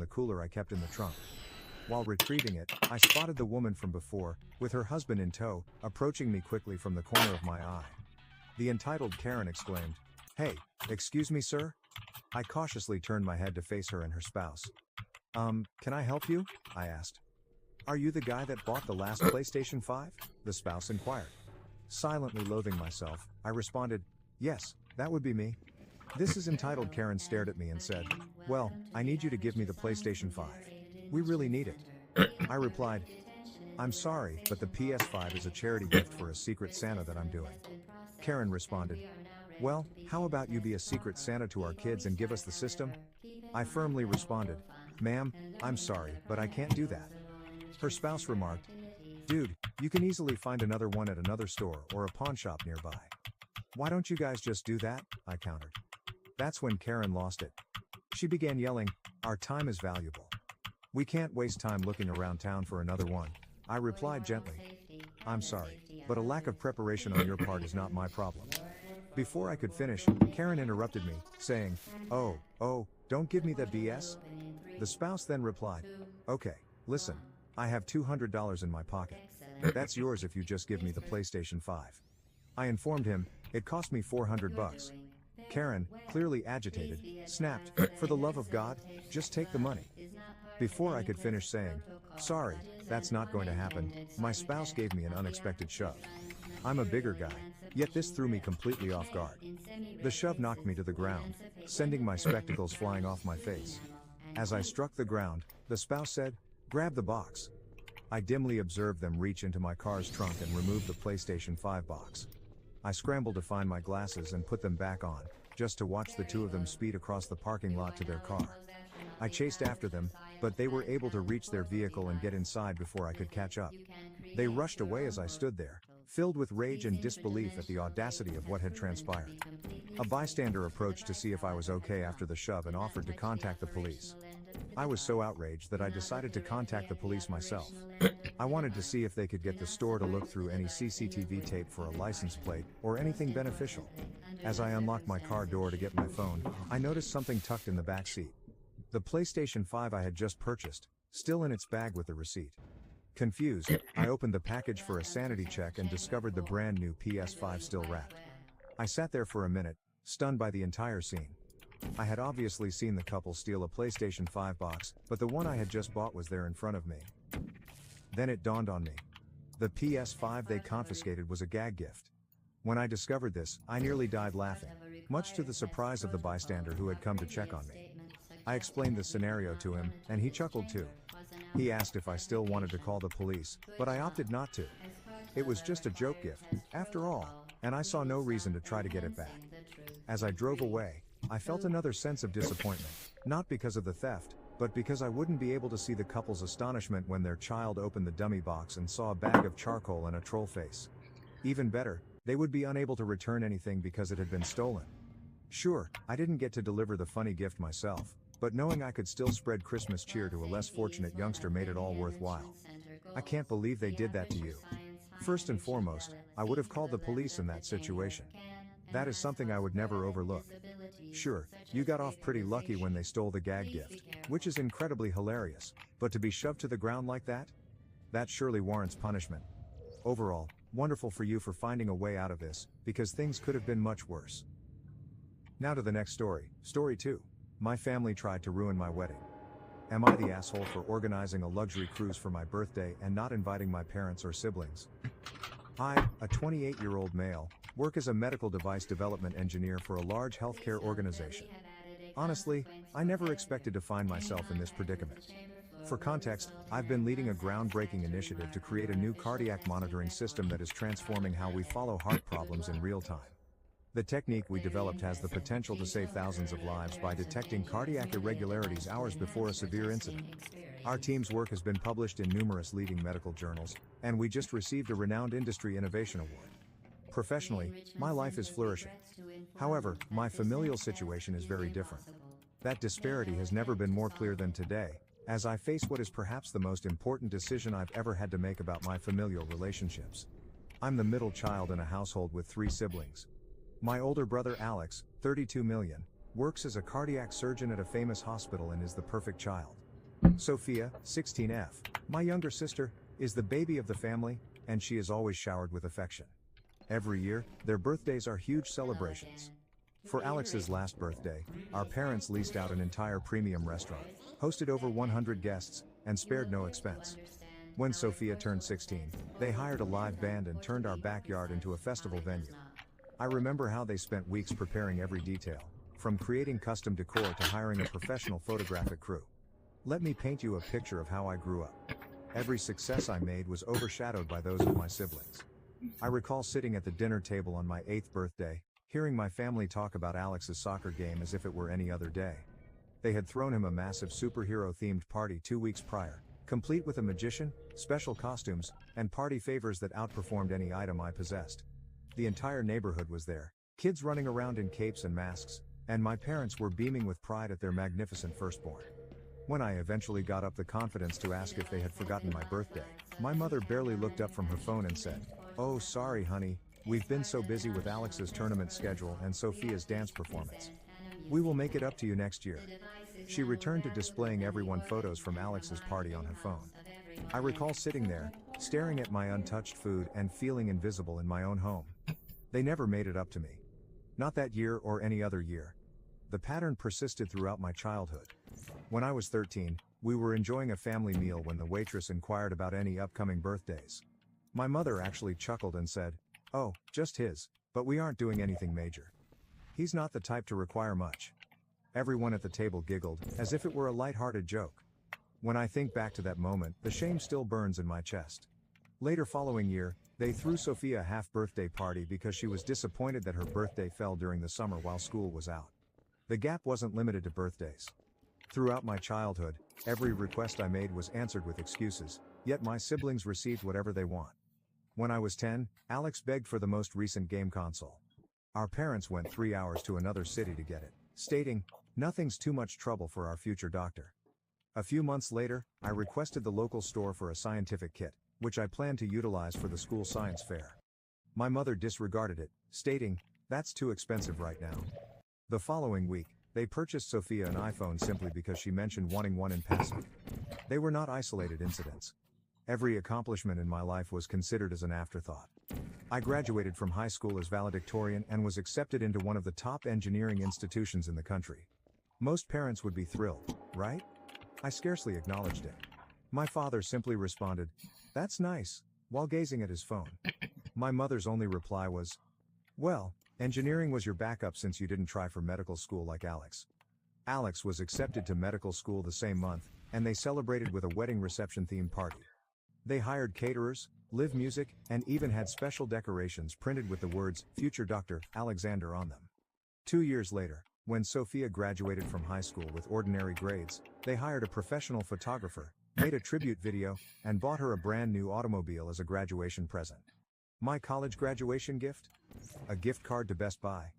the cooler I kept in the trunk. While retrieving it, I spotted the woman from before, with her husband in tow, approaching me quickly from the corner of my eye. The entitled Karen exclaimed, "Hey, excuse me, sir?" I cautiously turned my head to face her and her spouse. Can I help you?" I asked. "Are you the guy that bought the last PlayStation 5? The spouse inquired. Silently loathing myself, I responded, "Yes, that would be me." This is entitled Karen stared at me and said, "Well, I need you to give me the PlayStation 5. We really need it." I replied, "I'm sorry, but the PS5 is a charity gift for a Secret Santa that I'm doing." Karen responded, "Well, how about you be a Secret Santa to our kids and give us the system?" I firmly responded, "Ma'am, I'm sorry, but I can't do that." Her spouse remarked, "Dude, you can easily find another one at another store or a pawn shop nearby. Why don't you guys just do that?" I countered. That's when Karen lost it. She began yelling, "Our time is valuable. We can't waste time looking around town for another one." I replied gently, "I'm sorry, but a lack of preparation on your part is not my problem." Before I could finish, Karen interrupted me, saying, Oh, don't give me that BS." The spouse then replied, "Okay, listen, I have $200 in my pocket. That's yours if you just give me the PlayStation 5. I informed him, "It cost me $400. Karen, clearly agitated, snapped, "For the love of God, just take the money." Before I could finish saying, "Sorry, that's not going to happen," my spouse gave me an unexpected shove. I'm a bigger guy, yet this threw me completely off guard. The shove knocked me to the ground, sending my spectacles flying off my face. As I struck the ground, the spouse said, "Grab the box." I dimly observed them reach into my car's trunk and remove the PlayStation 5 box. I scrambled to find my glasses and put them back on, just to watch the two of them speed across the parking lot to their car. I chased after them, but they were able to reach their vehicle and get inside before I could catch up. They rushed away as I stood there, filled with rage and disbelief at the audacity of what had transpired. A bystander approached to see if I was okay after the shove and offered to contact the police. I was so outraged that I decided to contact the police myself. I wanted to see if they could get the store to look through any CCTV tape for a license plate or anything beneficial. As I unlocked my car door to get my phone, I noticed something tucked in the back seat. The PlayStation 5 I had just purchased, still in its bag with the receipt. Confused, I opened the package for a sanity check and discovered the brand new PS5 still wrapped. I sat there for a minute, stunned by the entire scene. I had obviously seen the couple steal a PlayStation 5 box, but the one I had just bought was there in front of me. Then it dawned on me. The PS5 they confiscated was a gag gift. When I discovered this, I nearly died laughing, much to the surprise of the bystander who had come to check on me. I explained the scenario to him, and he chuckled too. He asked if I still wanted to call the police, but I opted not to. It was just a joke gift, after all, and I saw no reason to try to get it back. As I drove away, I felt another sense of disappointment, not because of the theft, but because I wouldn't be able to see the couple's astonishment when their child opened the dummy box and saw a bag of charcoal and a troll face. Even better, they would be unable to return anything because it had been stolen. Sure, I didn't get to deliver the funny gift myself, but knowing I could still spread Christmas cheer to a less fortunate youngster made it all worthwhile. I can't believe they did that to you. First and foremost, I would have called the police in that situation. That is something I would never overlook. Sure, you got off pretty lucky when they stole the gag gift, which is incredibly hilarious, but to be shoved to the ground like that? That surely warrants punishment. Overall, wonderful for you for finding a way out of this, because things could have been much worse. Now to the next story, story 2. My family tried to ruin my wedding. Am I the asshole for organizing a luxury cruise for my birthday and not inviting my parents or siblings? I, a 28-year-old male, work as a medical device development engineer for a large healthcare organization. Honestly, I never expected to find myself in this predicament. For context, I've been leading a groundbreaking initiative to create a new cardiac monitoring system that is transforming how we follow heart problems in real time. The technique we developed has the potential to save thousands of lives by detecting cardiac irregularities hours before a severe incident. Our team's work has been published in numerous leading medical journals, and we just received a renowned Industry Innovation Award. Professionally, my life is flourishing. However, my familial situation is very different. That disparity has never been more clear than today, as I face what is perhaps the most important decision I've ever had to make about my familial relationships. I'm the middle child in a household with 3 siblings. My older brother Alex, 32 million, works as a cardiac surgeon at a famous hospital and is the perfect child. Sophia, 16F, my younger sister, is the baby of the family, and she is always showered with affection. Every year, their birthdays are huge celebrations. For Alex's last birthday, our parents leased out an entire premium restaurant, hosted over 100 guests, and spared no expense. When Sophia turned 16, they hired a live band and turned our backyard into a festival venue. I remember how they spent weeks preparing every detail, from creating custom decor to hiring a professional photographic crew. Let me paint you a picture of how I grew up. Every success I made was overshadowed by those of my siblings. I recall sitting at the dinner table on my 8th birthday, hearing my family talk about Alex's soccer game as if it were any other day. They had thrown him a massive superhero-themed party 2 weeks prior, complete with a magician, special costumes, and party favors that outperformed any item I possessed. The entire neighborhood was there, kids running around in capes and masks, and my parents were beaming with pride at their magnificent firstborn. When I eventually got up the confidence to ask if they had forgotten my birthday, my mother barely looked up from her phone and said, "Oh, sorry honey, we've been so busy with Alex's tournament schedule and Sophia's dance performance. We will make it up to you next year." She returned to displaying everyone photos from Alex's party on her phone. I recall sitting there, staring at my untouched food and feeling invisible in my own home. They never made it up to me. Not that year or any other year. The pattern persisted throughout my childhood. When I was 13, we were enjoying a family meal when the waitress inquired about any upcoming birthdays. My mother actually chuckled and said, "Oh, just his, but we aren't doing anything major. He's not the type to require much." Everyone at the table giggled, as if it were a light-hearted joke. When I think back to that moment, the shame still burns in my chest. Later following year, they threw Sophia a half-birthday party because she was disappointed that her birthday fell during the summer while school was out. The gap wasn't limited to birthdays. Throughout my childhood, every request I made was answered with excuses, yet my siblings received whatever they want. When I was 10, Alex begged for the most recent game console. Our parents went 3 hours to another city to get it, stating, "Nothing's too much trouble for our future doctor." A few months later, I requested the local store for a scientific kit, which I planned to utilize for the school science fair. My mother disregarded it, stating, "That's too expensive right now." The following week, they purchased Sophia an iPhone simply because she mentioned wanting one in passing. They were not isolated incidents. Every accomplishment in my life was considered as an afterthought. I graduated from high school as valedictorian and was accepted into one of the top engineering institutions in the country. Most parents would be thrilled, right? I scarcely acknowledged it. My father simply responded, "That's nice," while gazing at his phone. My mother's only reply was, "Well, engineering was your backup since you didn't try for medical school like Alex." Alex was accepted to medical school the same month, and they celebrated with a wedding reception-themed party. They hired caterers, live music, and even had special decorations printed with the words, "Future Dr. Alexander" on them. 2 years later, when Sophia graduated from high school with ordinary grades, they hired a professional photographer, made a tribute video, and bought her a brand new automobile as a graduation present. My college graduation gift? A gift card to Best Buy.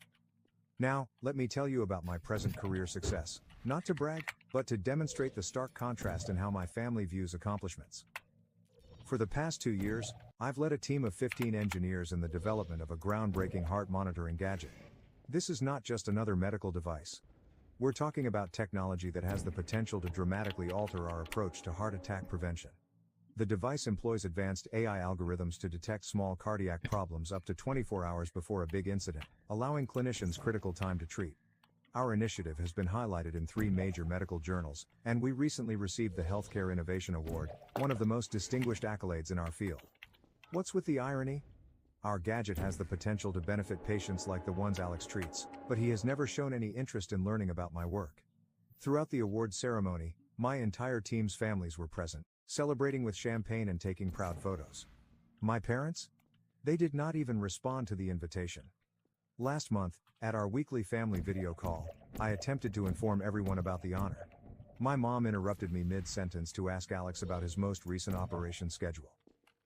Now, let me tell you about my present career success, not to brag, but to demonstrate the stark contrast in how my family views accomplishments. For the past 2 years, I've led a team of 15 engineers in the development of a groundbreaking heart monitoring gadget. This is not just another medical device. We're talking about technology that has the potential to dramatically alter our approach to heart attack prevention. The device employs advanced AI algorithms to detect small cardiac problems up to 24 hours before a big incident, allowing clinicians critical time to treat. Our initiative has been highlighted in 3 major medical journals, and we recently received the Healthcare Innovation Award, one of the most distinguished accolades in our field. What's with the irony? Our gadget has the potential to benefit patients like the ones Alex treats, but he has never shown any interest in learning about my work. Throughout the award ceremony, my entire team's families were present, celebrating with champagne and taking proud photos. My parents? They did not even respond to the invitation. Last month, at our weekly family video call, I attempted to inform everyone about the honor. My mom interrupted me mid-sentence to ask Alex about his most recent operation schedule.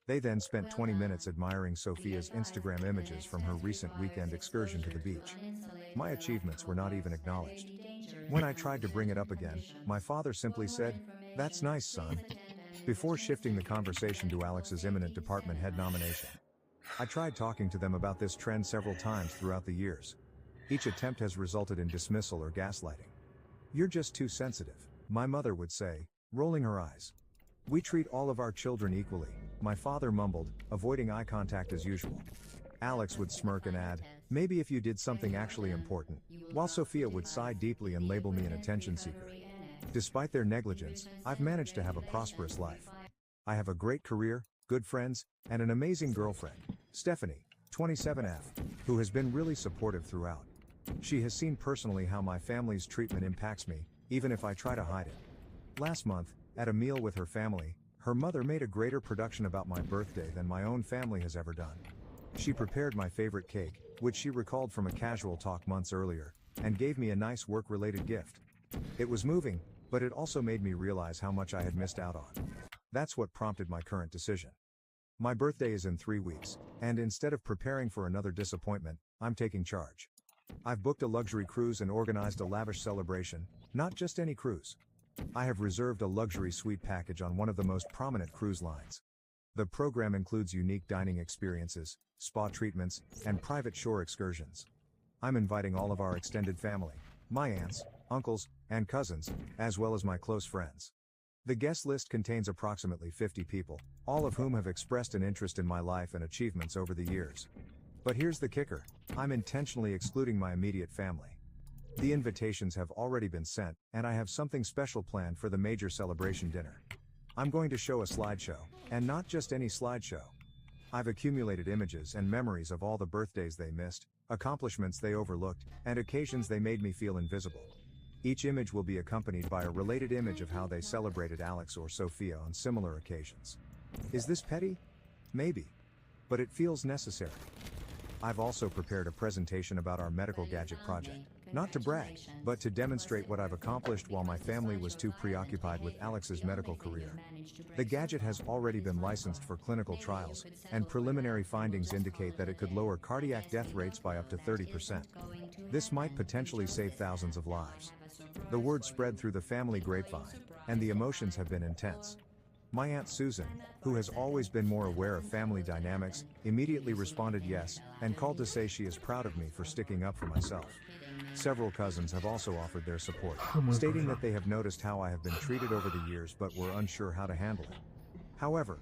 They then spent 20 minutes admiring Sophia's Instagram images from her recent weekend excursion to the beach. My achievements were not even acknowledged. When I tried to bring it up again, my father simply said, "That's nice, son," before shifting the conversation to Alex's imminent department head nomination. I tried talking to them about this trend several times throughout the years. Each attempt has resulted in dismissal or gaslighting. "You're just too sensitive," my mother would say, rolling her eyes. We treat all of our children equally, my father mumbled, avoiding eye contact as usual. Alex would smirk and add, maybe if you did something actually important, while Sophia would sigh deeply and label me an attention seeker. Despite their negligence, I've managed to have a prosperous life. I have a great career, good friends, and an amazing girlfriend, Stephanie, 27F, who has been really supportive throughout. She has seen personally how my family's treatment impacts me, even if I try to hide it. Last month, at a meal with her family, her mother made a greater production about my birthday than my own family has ever done. She prepared my favorite cake, which she recalled from a casual talk months earlier, and gave me a nice work-related gift. It was moving, but it also made me realize how much I had missed out on. That's what prompted my current decision. My birthday is in 3 weeks, and instead of preparing for another disappointment, I'm taking charge. I've booked a luxury cruise and organized a lavish celebration, not just any cruise. I have reserved a luxury suite package on one of the most prominent cruise lines. The program includes unique dining experiences, spa treatments, and private shore excursions. I'm inviting all of our extended family, my aunts, uncles, and cousins, as well as my close friends. The guest list contains approximately 50 people, all of whom have expressed an interest in my life and achievements over the years. But here's the kicker, I'm intentionally excluding my immediate family. The invitations have already been sent, and I have something special planned for the major celebration dinner. I'm going to show a slideshow, and not just any slideshow. I've accumulated images and memories of all the birthdays they missed, accomplishments they overlooked, and occasions they made me feel invisible. Each image will be accompanied by a related image of how they celebrated Alex or Sophia on similar occasions. Is this petty? Maybe. But it feels necessary. I've also prepared a presentation about our medical gadget project, not to brag, but to demonstrate what I've accomplished while my family was too preoccupied with Alex's medical career. The gadget has already been licensed for clinical trials, and preliminary findings indicate that it could lower cardiac death rates by up to 30%. This might potentially save thousands of lives. The word spread through the family grapevine, and the emotions have been intense. My Aunt Susan, who has always been more aware of family dynamics, immediately responded yes, and called to say she is proud of me for sticking up for myself. Several cousins have also offered their support, stating that they have noticed how I have been treated over the years but were unsure how to handle it. However,